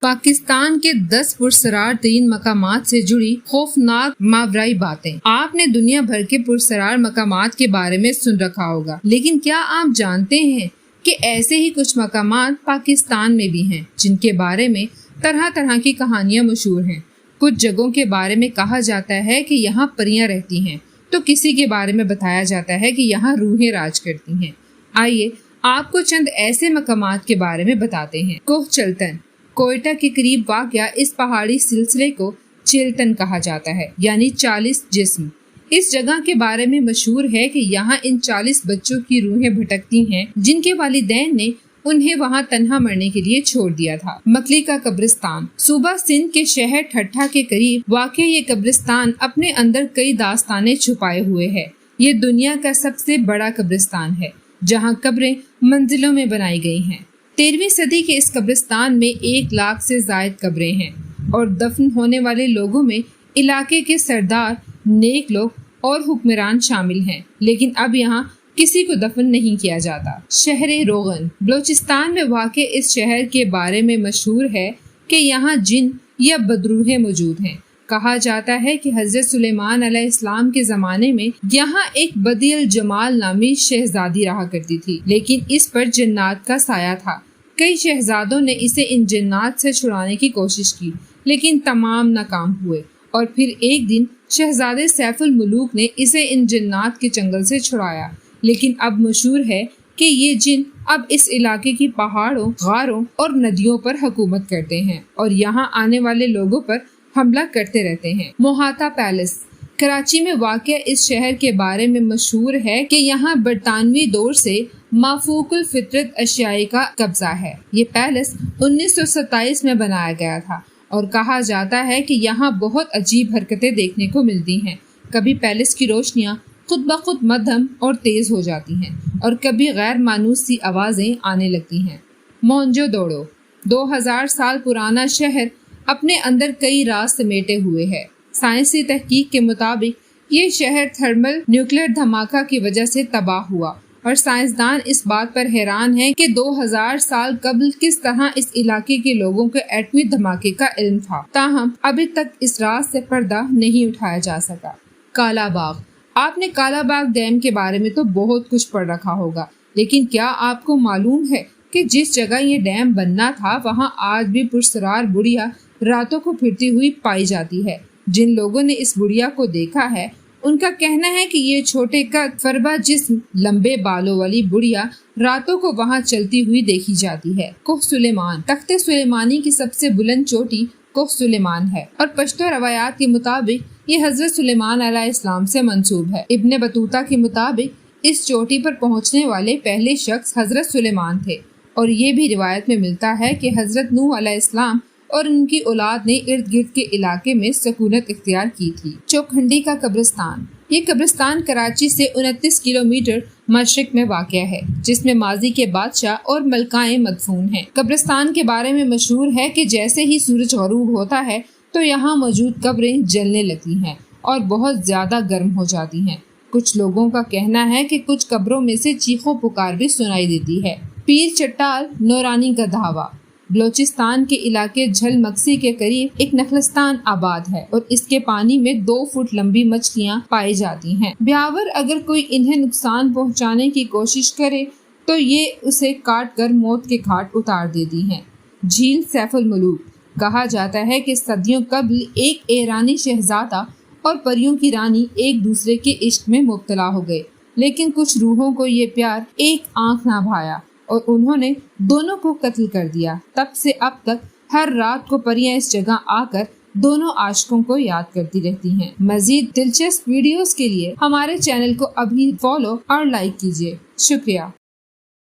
پاکستان کے 10 پرسرار ترین مقامات سے جڑی خوفناک ماورائی باتیں۔ آپ نے دنیا بھر کے پرسرار مقامات کے بارے میں سن رکھا ہوگا، لیکن کیا آپ جانتے ہیں کہ ایسے ہی کچھ مقامات پاکستان میں بھی ہیں جن کے بارے میں طرح طرح کی کہانیاں مشہور ہیں۔ کچھ جگہوں کے بارے میں کہا جاتا ہے کہ یہاں پریاں رہتی ہیں، تو کسی کے بارے میں بتایا جاتا ہے کہ یہاں روحیں راج کرتی ہیں۔ آئیے آپ کو چند ایسے مقامات کے بارے میں بتاتے ہیں۔ کوہ چلتن کوئٹہ کے قریب واقع اس پہاڑی سلسلے کو چیلتن کہا جاتا ہے، یعنی 40 جسم۔ اس جگہ کے بارے میں مشہور ہے کہ یہاں ان 40 بچوں کی روحیں بھٹکتی ہیں جن کے والدین نے انہیں وہاں تنہا مرنے کے لیے چھوڑ دیا تھا۔ مکلی کا قبرستان صوبہ سندھ کے شہر ٹھٹھہ کے قریب واقع یہ قبرستان اپنے اندر کئی داستانیں چھپائے ہوئے ہے۔ یہ دنیا کا سب سے بڑا قبرستان ہے جہاں قبریں منزلوں میں بنائی گئی ہیں۔ 13ویں صدی کے اس قبرستان میں 1 لاکھ سے زائد قبریں ہیں اور دفن ہونے والے لوگوں میں علاقے کے سردار، نیک لوگ اور حکمران شامل ہیں، لیکن اب یہاں کسی کو دفن نہیں کیا جاتا۔ شہر روغن بلوچستان میں واقع اس شہر کے بارے میں مشہور ہے کہ یہاں جن یا بدروحیں موجود ہیں۔ کہا جاتا ہے کہ حضرت سلیمان علیہ السلام کے زمانے میں یہاں ایک بدیع الجمال نامی شہزادی رہا کرتی تھی، لیکن اس پر جنات کا سایہ تھا۔ کئی شہزادوں نے اسے ان جنات سے چھڑانے کی کوشش کی، لیکن تمام ناکام ہوئے، اور پھر ایک دن شہزادے سیف الملوک نے اسے ان جنات کے چنگل سے چھڑایا۔ لیکن اب مشہور ہے کہ یہ جن اب اس علاقے کی پہاڑوں، غاروں اور ندیوں پر حکومت کرتے ہیں اور یہاں آنے والے لوگوں پر حملہ کرتے رہتے ہیں۔ موہاتا پیلس کراچی میں واقع اس شہر کے بارے میں مشہور ہے کہ یہاں برطانوی دور سے مافوق الفطرت اشیاء کا قبضہ ہے۔ یہ پیلس 1927 میں بنایا گیا تھا اور کہا جاتا ہے کہ یہاں بہت عجیب حرکتیں دیکھنے کو ملتی ہیں۔ کبھی پیلس کی روشنیاں خود بخود مدھم اور تیز ہو جاتی ہیں اور کبھی غیر مانوس سی آوازیں آنے لگتی ہیں۔ مونجو دوڑو 2000 سال پرانا شہر اپنے اندر کئی راز سمیٹے ہوئے ہے۔ سائنسی تحقیق کے مطابق یہ شہر تھرمل نیوکلیئر دھماکہ کی وجہ سے تباہ ہوا، اور سائنسدان اس بات پر حیران ہیں کہ 2000 سال قبل کس طرح اس علاقے کے لوگوں کو ایٹمی دھماکے کا علم تھا۔ تاہم ابھی تک اس راز سے پردہ نہیں اٹھایا جا سکا۔ کالا باغ آپ نے کالا باغ ڈیم کے بارے میں تو بہت کچھ پڑھ رکھا ہوگا، لیکن کیا آپ کو معلوم ہے کہ جس جگہ یہ ڈیم بننا تھا وہاں آج بھی پرسرار بڑھیا راتوں کو پھرتی ہوئی پائی جاتی ہے۔ جن لوگوں نے اس بڑھیا کو دیکھا ہے ان کا کہنا ہے کہ یہ چھوٹے قد، فربا جسم، لمبے بالوں والی بڑھیا راتوں کو وہاں چلتی ہوئی دیکھی جاتی ہے۔ کوہ سلیمان تخت سلیمانی کی سب سے بلند چوٹی کوہ سلیمان ہے اور پشتو روایات کے مطابق یہ حضرت سلیمان علیہ السلام سے منسوب ہے۔ ابن بطوطہ کے مطابق اس چوٹی پر پہنچنے والے پہلے شخص حضرت سلیمان تھے، اور یہ بھی روایت میں ملتا ہے کہ حضرت نوح علیہ السلام اور ان کی اولاد نے ارد گرد کے علاقے میں سکونت اختیار کی تھی۔ چوکھنڈی کا قبرستان یہ قبرستان کراچی سے 29 کلومیٹر مشرق میں واقع ہے، جس میں ماضی کے بادشاہ اور ملکائیں مدفون ہیں۔ قبرستان کے بارے میں مشہور ہے کہ جیسے ہی سورج غروب ہوتا ہے تو یہاں موجود قبریں جلنے لگتی ہیں اور بہت زیادہ گرم ہو جاتی ہیں۔ کچھ لوگوں کا کہنا ہے کہ کچھ قبروں میں سے چیخو پکار بھی سنائی دیتی ہے۔ پیر چٹال نورانی کا دھاوا بلوچستان کے علاقے جھل مکسی کے قریب ایک نخلستان آباد ہے اور اس کے پانی میں 2 فٹ لمبی مچھلیاں پائی جاتی ہیں۔ بیاور اگر کوئی انہیں نقصان پہنچانے کی کوشش کرے تو یہ اسے کاٹ کر موت کے گھاٹ اتار دیتی ہیں۔ جھیل سیف الملوک کہا جاتا ہے کہ صدیوں قبل ایک ایرانی شہزادہ اور پریوں کی رانی ایک دوسرے کے عشق میں مبتلا ہو گئے، لیکن کچھ روحوں کو یہ پیار ایک آنکھ نہ بھایا اور انہوں نے دونوں کو قتل کر دیا۔ تب سے اب تک ہر رات کو پریاں اس جگہ آ کر دونوں عاشقوں کو یاد کرتی رہتی ہیں۔ مزید دلچسپ ویڈیوز کے لیے ہمارے چینل کو ابھی فالو اور لائک کیجیے۔ شکریہ۔